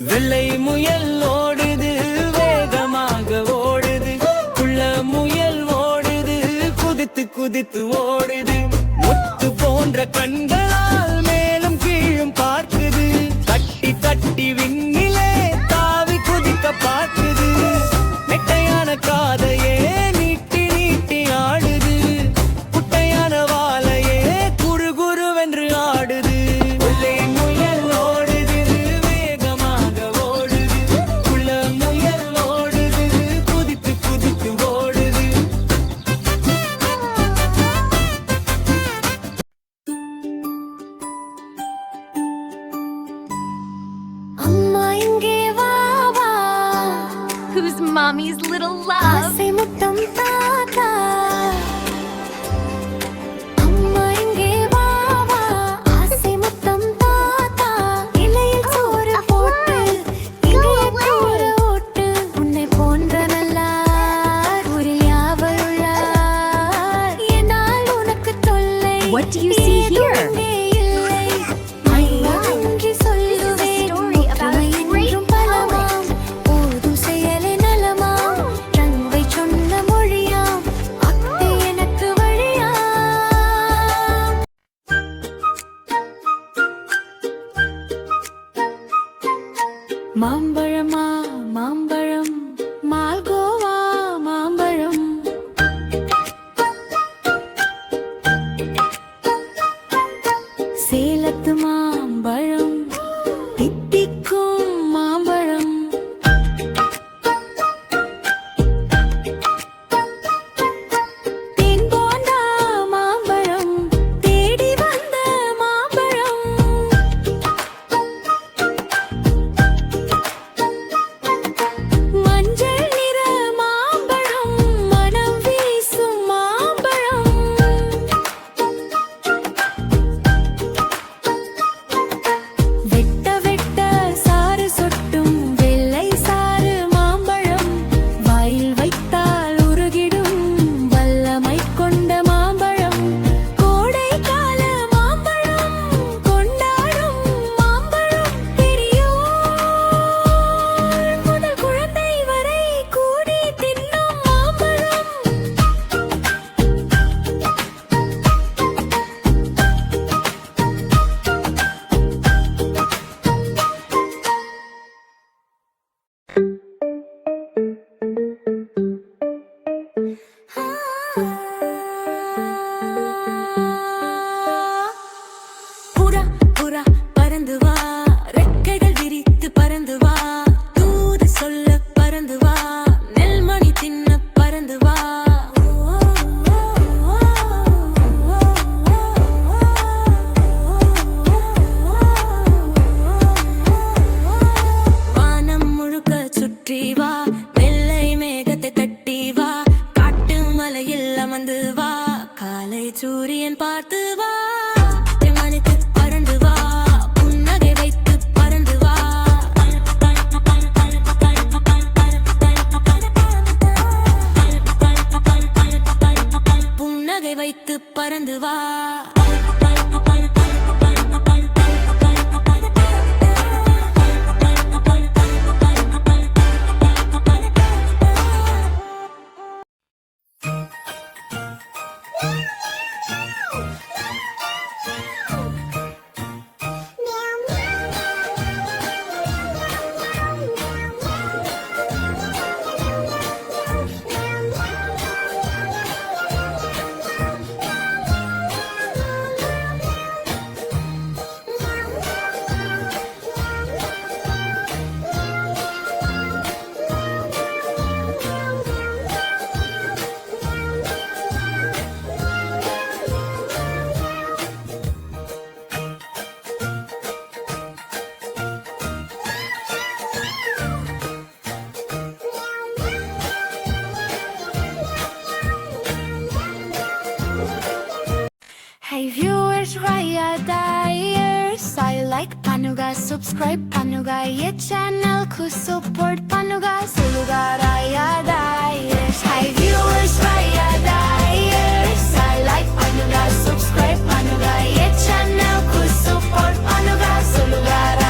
வெள்ளை முயல் ஓடுது வேகமாக ஓடுது, குள்ள முயல் ஓடுது குதித்து குதித்து ஓடுது, முத்து போன்ற கண்களால் மேலும் கீழும் பார்க்குது, தட்டி தட்டி விண்ணிலே தாவி குதிக்க பார்க்குது, நெட்டையான காதையே நீட்டி நீட்டி ஆடுது, குட்டையான வாலையே குறு குருவென்று ஆடுது. வெள்ளை முயல் ஓடுது வேகமாக ஓடுது, குள்ள முயல் ஓடுது குதித்து குதித்து ஓடுது. அம்மா இங்கே வா வா, Who's mommy's little love? ஆசை முத்தம் தாத்தா. அம்மா இங்கே வா வா, ஆசை முத்தம் தாத்தா. இலையில் சோறு போட்டு இங்கே தூர ஓட்டு, உன்னை போன்ற நல்லார் ஊரில் யாவர் உள்ளார், என்னால் உனக்கு தொல்லை What do you see here? ஏதும் இங்கே இல்லை. ஐயா அன்றி சொல்லுவேன், ஒற்றுமை என்றும் பலமாம், போதும் செயலே நலமாம், தங்கை சொன்ன மொழியாம், அத்தை எனக்கு வழியாம். மாம்பழமா மாம்பழம், மால்கோவா மாம்பழம், சேலத்து மாம்பழம், தித்திக்கும் மாம்பழம், தேன் போன்ற மாம்பழம், தேடி வந்த மாம்பழம், மஞ்சள் நிற மாம்பழம், மனம் வீசும் மாம்பழம், வெட்ட வெட்ட சாறு சொட்டும் வெள்ளை சாறு மாம்பழம், வாயில் வைத்தால் உருகிடும் வல்லமை கொண்ட மாம்பழம், கோடை கால மாம்பழம், கொண்டாடும் மாம்பழம், பெரியோர் முதல் குழந்தை வரை கூடி தின்னும் மாம்பழம். புறா புறா பறந்து வா, ரெக்கைகள் விரித்து பறந்து வா, தூது சொல்ல பறந்து வா, நெல்மணி தின்ன பறந்து வா. வானம் முழுக்க சுற்றி வா, வெள்ளை மேகத்தை தட்டி வா, காட்டு மலையில் அமர்ந்து வா, காலை சூரியன் பார்த்து வா, மணிக்கு பறந்து வா, புன்னகை வைத்து பறந்து வா, புன்னகை வைத்து பறந்து வா. Hey viewers, Raya Dyers, I like Panuga, subscribe Panuga, ye channel ko support Panuga, Suluga Raya Dyers. Hey viewers, Raya Dyers, I like Panuga, subscribe Panuga, ye channel ko support Panuga, Suluga Raya